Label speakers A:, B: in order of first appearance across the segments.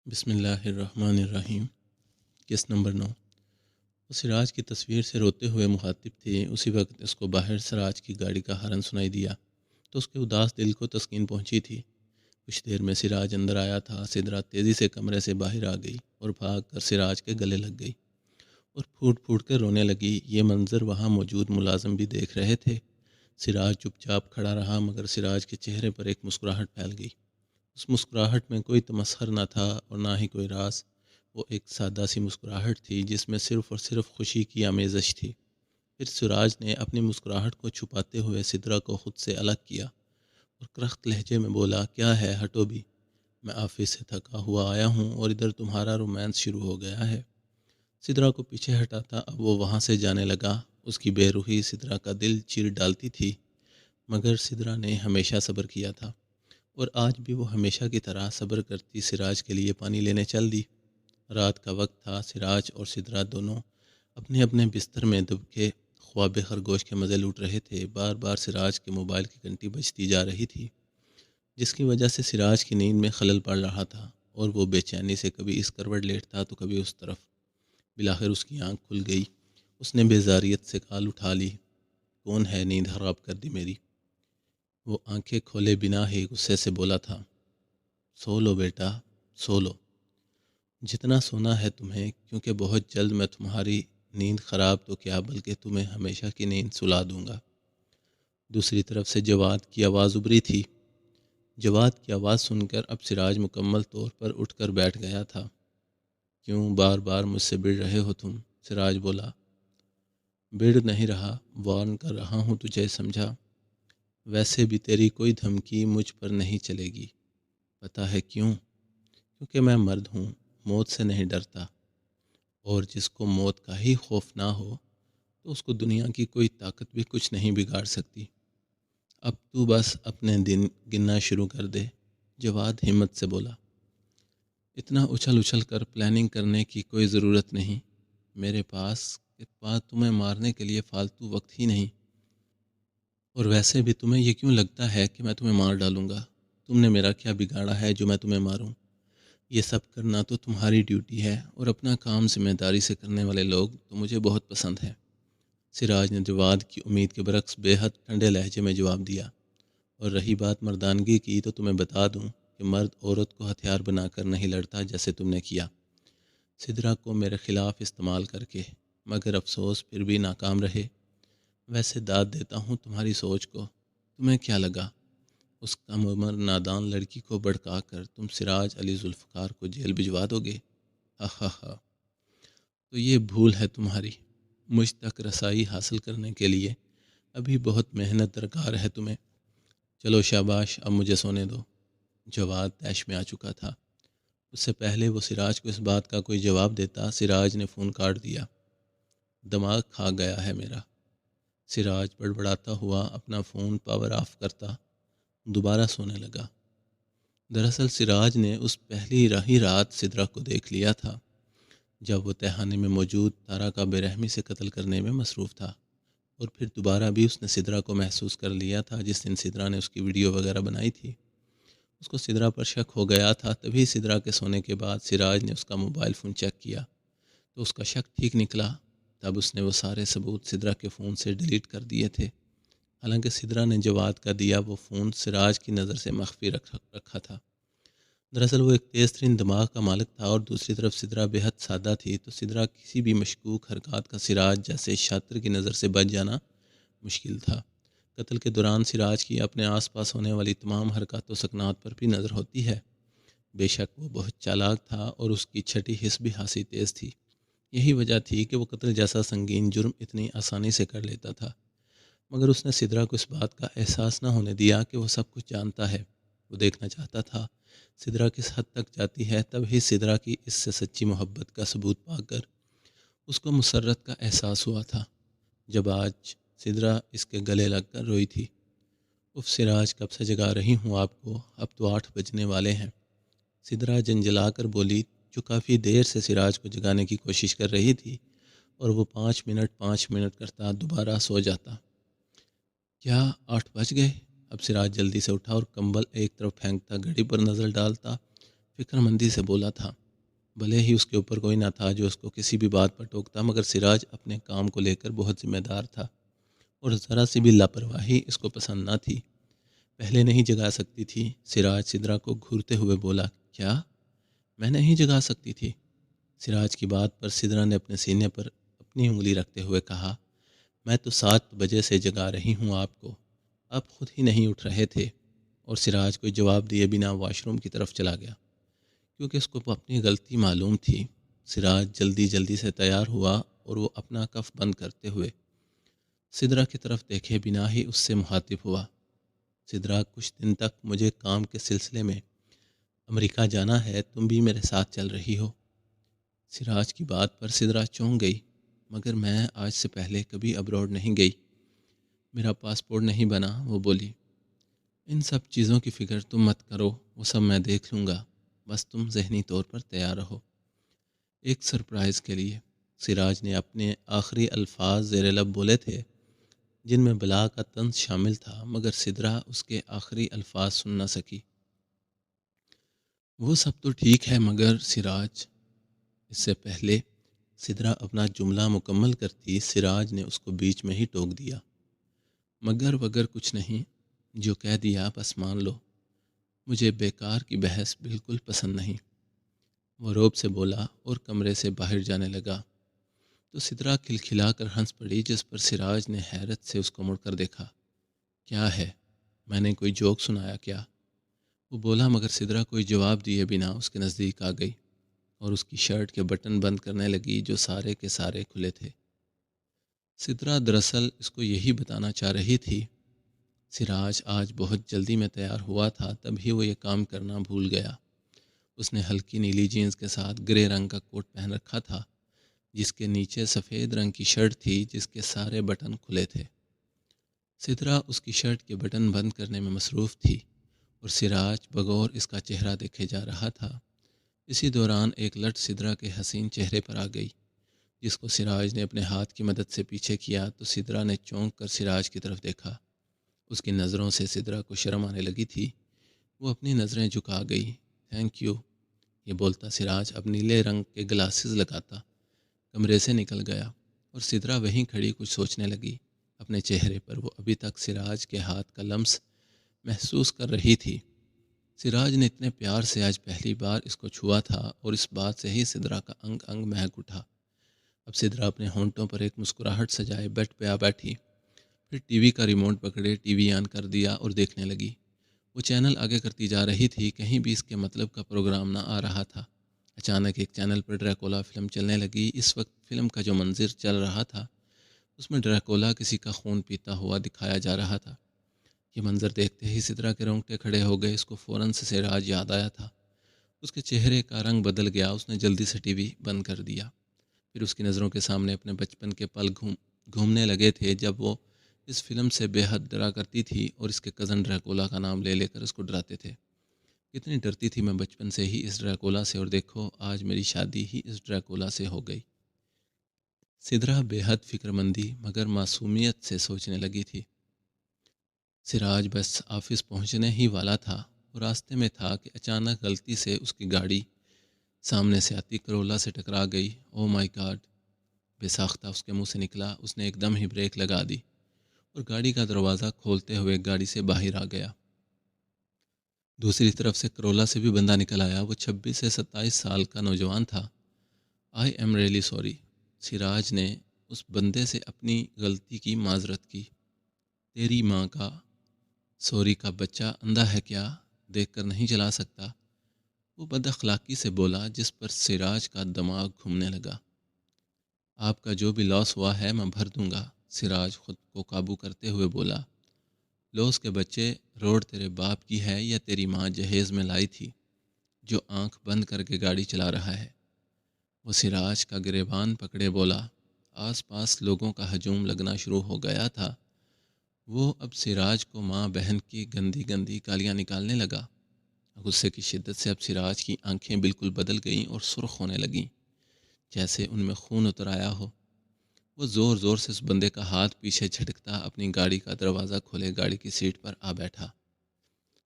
A: بسم اللہ الرحمن الرحیم۔ کس نمبر 9۔ وہ سراج کی تصویر سے روتے ہوئے مخاطب تھی۔ اسی وقت اس کو باہر سراج کی گاڑی کا ہارن سنائی دیا تو اس کے اداس دل کو تسکین پہنچی تھی۔ کچھ دیر میں سراج اندر آیا تھا۔ سدرا تیزی سے کمرے سے باہر آ گئی اور بھاگ کر سراج کے گلے لگ گئی اور پھوٹ پھوٹ کر رونے لگی۔ یہ منظر وہاں موجود ملازم بھی دیکھ رہے تھے۔ سراج چپ چاپ کھڑا رہا مگر سراج کے چہرے پر ایک مسکراہٹ پھیل گئی۔ اس مسکراہٹ میں کوئی تمسخر نہ تھا اور نہ ہی کوئی راز۔ وہ ایک سادہ سی مسکراہٹ تھی جس میں صرف اور صرف خوشی کی آمیزش تھی۔ پھر سراج نے اپنی مسکراہٹ کو چھپاتے ہوئے سدرا کو خود سے الگ کیا اور کرخت لہجے میں بولا، کیا ہے، ہٹو بھی، میں آفس سے تھکا ہوا آیا ہوں اور ادھر تمہارا رومانس شروع ہو گیا ہے۔ سدرا کو پیچھے ہٹاتا اب وہ وہاں سے جانے لگا۔ اس کی بے روحی سدرا کا دل چیر ڈالتی تھی مگر سدرا نے ہمیشہ صبر کیا تھا اور آج بھی وہ ہمیشہ کی طرح صبر کرتی سراج کے لیے پانی لینے چل دی۔ رات کا وقت تھا۔ سراج اور سدرا دونوں اپنے اپنے بستر میں دب کے خواب خرگوش کے مزے لوٹ رہے تھے۔ بار بار سراج کے موبائل کی گھنٹی بجتی جا رہی تھی جس کی وجہ سے سراج کی نیند میں خلل پڑ رہا تھا اور وہ بے چینی سے کبھی اس کروٹ لیٹتا تو کبھی اس طرف۔ بالآخر اس کی آنکھ کھل گئی۔ اس نے بیزاریت سے کال اٹھا لی، کون ہے، نیند خراب کر دی میری۔ وہ آنکھیں کھولے بنا ہی غصے سے بولا تھا، سو لو بیٹا، سو لو، جتنا سونا ہے تمہیں، کیونکہ بہت جلد میں تمہاری نیند خراب تو کیا بلکہ تمہیں ہمیشہ کی نیند سلا دوں گا۔ دوسری طرف سے جواد کی آواز ابری تھی۔ جواد کی آواز سن کر اب سراج مکمل طور پر اٹھ کر بیٹھ گیا تھا۔ کیوں بار بار مجھ سے بڑھ رہے ہو تم؟ سراج بولا۔ بڑھ نہیں رہا، وارن کر رہا ہوں تجھے، سمجھا؟ ویسے بھی تیری کوئی دھمکی مجھ پر نہیں چلے گی۔ پتہ ہے کیوں؟ کیونکہ میں مرد ہوں، موت سے نہیں ڈرتا، اور جس کو موت کا ہی خوف نہ ہو تو اس کو دنیا کی کوئی طاقت بھی کچھ نہیں بگاڑ سکتی۔ اب تو بس اپنے دن گننا شروع کر دے، جواد ہمت سے بولا۔ اتنا اچھل اچھل کر پلاننگ کرنے کی کوئی ضرورت نہیں، میرے پاس تمہیں مارنے کے لیے فالتو وقت ہی نہیں، اور ویسے بھی تمہیں یہ کیوں لگتا ہے کہ میں تمہیں مار ڈالوں گا؟ تم نے میرا کیا بگاڑا ہے جو میں تمہیں ماروں؟ یہ سب کرنا تو تمہاری ڈیوٹی ہے اور اپنا کام ذمہ داری سے کرنے والے لوگ تو مجھے بہت پسند ہیں۔ سراج نے جواد کی امید کے برعکس بے حد ٹھنڈے لہجے میں جواب دیا، اور رہی بات مردانگی کی تو تمہیں بتا دوں کہ مرد عورت کو ہتھیار بنا کر نہیں لڑتا جیسے تم نے کیا، سدرا کو میرے خلاف استعمال کر کے، مگر افسوس پھر بھی ناکام رہے۔ ویسے داد دیتا ہوں تمہاری سوچ کو۔ تمہیں کیا لگا اس کم عمر نادان لڑکی کو بھڑکا کر تم سراج علی ذوالفقار کو جیل بھجوا دو گے؟ ہا ہا ہا، تو یہ بھول ہے تمہاری۔ مجھ تک رسائی حاصل کرنے کے لیے ابھی بہت محنت درکار ہے تمہیں۔ چلو شاباش، اب مجھے سونے دو۔ جواد طیش میں آ چکا تھا۔ اس سے پہلے وہ سراج کو اس بات کا کوئی جواب دیتا، سراج نے فون کاٹ دیا۔ دماغ کھا گیا ہے میرا، سراج بڑبڑاتا ہوا اپنا فون پاور آف کرتا دوبارہ سونے لگا۔ دراصل سراج نے اس پہلی راہی رات سدرا کو دیکھ لیا تھا جب وہ تہھانے میں موجود تارا کا بے رحمی سے قتل کرنے میں مصروف تھا، اور پھر دوبارہ بھی اس نے سدرا کو محسوس کر لیا تھا جس دن سدرا نے اس کی ویڈیو وغیرہ بنائی تھی۔ اس کو سدرا پر شک ہو گیا تھا، تبھی سدرا کے سونے کے بعد سراج نے اس کا موبائل فون چیک کیا تو اس کا شک ٹھیک نکلا۔ تب اس نے وہ سارے ثبوت سدرا کے فون سے ڈیلیٹ کر دیے تھے، حالانکہ سدرا نے جواد کا دیا وہ فون سراج کی نظر سے مخفی رکھا تھا۔ دراصل وہ ایک تیز ترین دماغ کا مالک تھا، اور دوسری طرف سدرا بے حد سادہ تھی، تو سدرا کسی بھی مشکوک حرکات کا سراج جیسے شاطر کی نظر سے بچ جانا مشکل تھا۔ قتل کے دوران سراج کی اپنے آس پاس ہونے والی تمام حرکات و سکنات پر بھی نظر ہوتی ہے۔ بے شک وہ بہت چالاک تھا اور اس کی چھٹی حس بھی خاصی تیز تھی۔ یہی وجہ تھی کہ وہ قتل جیسا سنگین جرم اتنی آسانی سے کر لیتا تھا، مگر اس نے سدرا کو اس بات کا احساس نہ ہونے دیا کہ وہ سب کچھ جانتا ہے۔ وہ دیکھنا چاہتا تھا سدرا کس حد تک جاتی ہے، تب ہی سدرا کی اس سے سچی محبت کا ثبوت پا کر اس کو مسرت کا احساس ہوا تھا جب آج سدرا اس کے گلے لگ کر روئی تھی۔ اف سراج، کب سے جگا رہی ہوں آپ کو، اب تو 8 بجنے والے ہیں، سدرا جنجلا کر بولی، جو کافی دیر سے سراج کو جگانے کی کوشش کر رہی تھی، اور وہ 5 منٹ کرتا دوبارہ سو جاتا۔ کیا 8 بج گئے؟ اب سراج جلدی سے اٹھا اور کمبل ایک طرف پھینکتا، گھڑی پر نظر ڈالتا، فکر مندی سے بولا تھا۔ بھلے ہی اس کے اوپر کوئی نہ تھا جو اس کو کسی بھی بات پر ٹوکتا، مگر سراج اپنے کام کو لے کر بہت ذمہ دار تھا اور ذرا سی بھی لاپرواہی اس کو پسند نہ تھی۔ پہلے نہیں جگا سکتی تھی؟ سراج سدرا کو گھورتے ہوئے بولا۔ کیا؟ میں نہیں جگا سکتی تھی؟ سراج کی بات پر سدرا نے اپنے سینے پر اپنی انگلی رکھتے ہوئے کہا، میں تو 7 بجے سے جگا رہی ہوں آپ کو، آپ خود ہی نہیں اٹھ رہے تھے۔ اور سراج کو جواب دیے بنا واش روم کی طرف چلا گیا، کیونکہ اس کو اپنی غلطی معلوم تھی۔ سراج جلدی جلدی سے تیار ہوا اور وہ اپنا کف بند کرتے ہوئے سدرا کی طرف دیکھے بنا ہی اس سے مخاطب ہوا۔ سدرا، کچھ دن تک مجھے کام کے سلسلے میں امریکہ جانا ہے، تم بھی میرے ساتھ چل رہی ہو؟ سراج کی بات پر سدرا چونک گئی۔ مگر میں آج سے پہلے کبھی ابروڈ نہیں گئی، میرا پاسپورٹ نہیں بنا، وہ بولی۔ ان سب چیزوں کی فکر تم مت کرو، وہ سب میں دیکھ لوں گا، بس تم ذہنی طور پر تیار رہو ایک سرپرائز کے لیے۔ سراج نے اپنے آخری الفاظ زیر لب بولے تھے، جن میں بلا کا طنز شامل تھا، مگر سدرا اس کے آخری الفاظ سن نہ سکی۔ وہ سب تو ٹھیک ہے مگر سراج، اس سے پہلے سدرا اپنا جملہ مکمل کرتی، سراج نے اس کو بیچ میں ہی ٹوک دیا۔ مگر وگر کچھ نہیں، جو کہہ دیا بس مان لو، مجھے بیکار کی بحث بالکل پسند نہیں، وہ روب سے بولا اور کمرے سے باہر جانے لگا تو سدرا کھلکھلا کر ہنس پڑی، جس پر سراج نے حیرت سے اس کو مڑ کر دیکھا۔ کیا ہے؟ میں نے کوئی جوک سنایا کیا؟ وہ بولا، مگر سدرا کوئی جواب دیے بنا اس کے نزدیک آ گئی اور اس کی شرٹ کے بٹن بند کرنے لگی جو سارے کے سارے کھلے تھے۔ سدرا دراصل اس کو یہی بتانا چاہ رہی تھی، سراج آج بہت جلدی میں تیار ہوا تھا، تبھی وہ یہ کام کرنا بھول گیا۔ اس نے ہلکی نیلی جینز کے ساتھ گرے رنگ کا کوٹ پہن رکھا تھا، جس کے نیچے سفید رنگ کی شرٹ تھی جس کے سارے بٹن کھلے تھے۔ سدرا اس کی شرٹ کے بٹن بند کرنے میں مصروف تھی اور سراج بغور اس کا چہرہ دیکھے جا رہا تھا۔ اسی دوران ایک لٹ سدرا کے حسین چہرے پر آ گئی، جس کو سراج نے اپنے ہاتھ کی مدد سے پیچھے کیا تو سدرا نے چونک کر سراج کی طرف دیکھا۔ اس کی نظروں سے سدرا کو شرم آنے لگی تھی، وہ اپنی نظریں جھکا گئی۔ تھینک یو، یہ بولتا سراج اب نیلے رنگ کے گلاسز لگاتا کمرے سے نکل گیا اور سدرا وہیں کھڑی کچھ سوچنے لگی۔ اپنے چہرے پر وہ ابھی تک سراج کے ہاتھ کا لمس محسوس کر رہی تھی۔ سراج نے اتنے پیار سے آج پہلی بار اس کو چھوا تھا اور اس بات سے ہی سدرا کا انگ انگ مہک اٹھا۔ اب سدرا اپنے ہونٹوں پر ایک مسکراہٹ سجائے بیڈ پہ آ بیٹھی، پھر ٹی وی کا ریموٹ پکڑے ٹی وی آن کر دیا اور دیکھنے لگی۔ وہ چینل آگے کرتی جا رہی تھی، کہیں بھی اس کے مطلب کا پروگرام نہ آ رہا تھا۔ اچانک ایک چینل پر ڈریکولا فلم چلنے لگی۔ اس وقت فلم کا جو منظر چل رہا تھا اس میں ڈریکولا کسی کا خون پیتا ہوا دکھایا جا رہا تھا۔ یہ منظر دیکھتے ہی سدرا کے رونگٹے کھڑے ہو گئے۔ اس کو فوراً سے سراج یاد آیا تھا۔ اس کے چہرے کا رنگ بدل گیا، اس نے جلدی سے ٹی وی بند کر دیا۔ پھر اس کی نظروں کے سامنے اپنے بچپن کے پل گھومنے لگے تھے، جب وہ اس فلم سے بے حد ڈرا کرتی تھی اور اس کے کزن ڈریکولا کا نام لے لے کر اس کو ڈراتے تھے۔ کتنی ڈرتی تھی میں بچپن سے ہی اس ڈریکولا سے، اور دیکھو آج میری شادی ہی اس ڈریکولا سے ہو گئی۔ سدرا بے حد فکر مندی مگر معصومیت سے سوچنے لگی تھی۔ سراج بس آفس پہنچنے ہی والا تھا اور راستے میں تھا کہ اچانک غلطی سے اس کی گاڑی سامنے سے آتی کرولا سے ٹکرا گئی۔ او مائی گاڈ، بے ساختہ اس کے منہ سے نکلا۔ اس نے ایک دم ہی بریک لگا دی اور گاڑی کا دروازہ کھولتے ہوئے گاڑی سے باہر آ گیا۔ دوسری طرف سے کرولا سے بھی بندہ نکل آیا۔ وہ 26 سے 27 سال کا نوجوان تھا۔ آئی ایم ریئلی سوری، سراج نے اس بندے سے اپنی غلطی کی معذرت کی۔ تیری ماں کا سوری کا بچہ اندھا ہے کیا، دیکھ کر نہیں چلا سکتا؟ وہ بد اخلاقی سے بولا، جس پر سراج کا دماغ گھومنے لگا۔ آپ کا جو بھی لاس ہوا ہے میں بھر دوں گا، سراج خود کو قابو کرتے ہوئے بولا۔ لوس کے بچے، روڈ تیرے باپ کی ہے یا تیری ماں جہیز میں لائی تھی، جو آنکھ بند کر کے گاڑی چلا رہا ہے؟ وہ سراج کا گریبان پکڑے بولا۔ آس پاس لوگوں کا ہجوم لگنا شروع ہو گیا تھا۔ وہ اب سراج کو ماں بہن کی گندی گندی گالیاں نکالنے لگا۔ غصے کی شدت سے اب سراج کی آنکھیں بالکل بدل گئیں اور سرخ ہونے لگیں، جیسے ان میں خون اتر آیا ہو۔ وہ زور زور سے اس بندے کا ہاتھ پیچھے جھٹکتا اپنی گاڑی کا دروازہ کھولے گاڑی کی سیٹ پر آ بیٹھا۔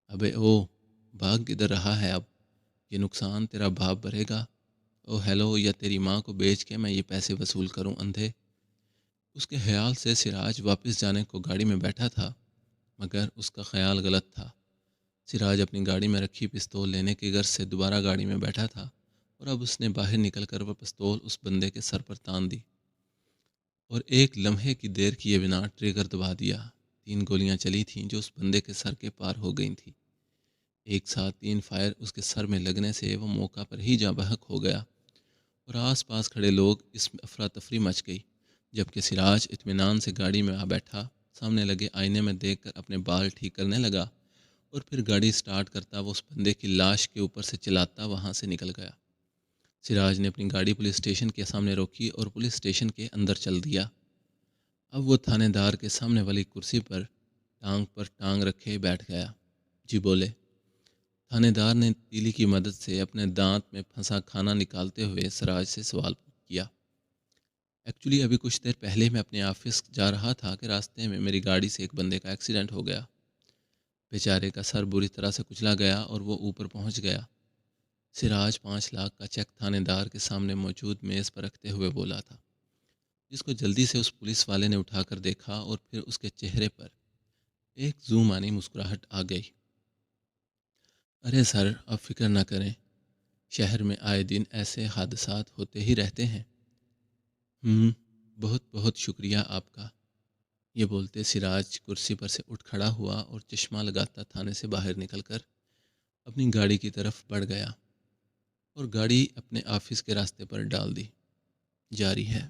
A: ابے او، بھاگ کدھر رہا ہے اب؟ یہ نقصان تیرا باپ بھرے گا۔ او ہیلو، یا تیری ماں کو بیچ کے میں یہ پیسے وصول کروں اندھے؟ اس کے خیال سے سراج واپس جانے کو گاڑی میں بیٹھا تھا، مگر اس کا خیال غلط تھا۔ سراج اپنی گاڑی میں رکھی پستول لینے کی غرض سے دوبارہ گاڑی میں بیٹھا تھا، اور اب اس نے باہر نکل کر وہ پستول اس بندے کے سر پر تان دی اور ایک لمحے کی دیر کیے بنا ٹریگر دبا دیا۔ 3 گولیاں چلی تھیں جو اس بندے کے سر کے پار ہو گئی تھیں۔ ایک ساتھ 3 فائر اس کے سر میں لگنے سے وہ موقع پر ہی جاں بحق ہو گیا، اور آس پاس کھڑے لوگ اس میں افراتفری مچ گئی، جبکہ سراج اطمینان سے گاڑی میں آ بیٹھا، سامنے لگے آئینے میں دیکھ کر اپنے بال ٹھیک کرنے لگا، اور پھر گاڑی سٹارٹ کرتا وہ اس بندے کی لاش کے اوپر سے چلاتا وہاں سے نکل گیا۔ سراج نے اپنی گاڑی پولیس اسٹیشن کے سامنے روکی اور پولیس اسٹیشن کے اندر چل دیا۔ اب وہ تھانے دار کے سامنے والی کرسی پر ٹانگ رکھے بیٹھ گیا۔ جی بولے؟ تھانے دار نے تیلی کی مدد سے اپنے دانت میں پھنسا کھانا نکالتے ہوئے سراج سے سوال کیا۔ ایکچولی ابھی کچھ دیر پہلے میں اپنے آفس جا رہا تھا کہ راستے میں میری گاڑی سے ایک بندے کا ایکسیڈنٹ ہو گیا۔ بیچارے کا سر بری طرح سے کچلا گیا اور وہ اوپر پہنچ گیا۔ سراج 5 لاکھ کا چیک تھانے دار کے سامنے موجود میز پر رکھتے ہوئے بولا تھا، جس کو جلدی سے اس پولیس والے نے اٹھا کر دیکھا، اور پھر اس کے چہرے پر ایک زوم آنی مسکراہٹ آ گئی۔ ارے سر، آپ فکر نہ کریں، شہر میں آئے دن ایسے حادثات ہوتے ہی رہتے ہیں۔ بہت بہت شکریہ آپ کا۔ یہ بولتے سراج کرسی پر سے اٹھ کھڑا ہوا اور چشمہ لگاتا تھانے سے باہر نکل کر اپنی گاڑی کی طرف بڑھ گیا، اور گاڑی اپنے آفس کے راستے پر ڈال دی۔ جاری ہے۔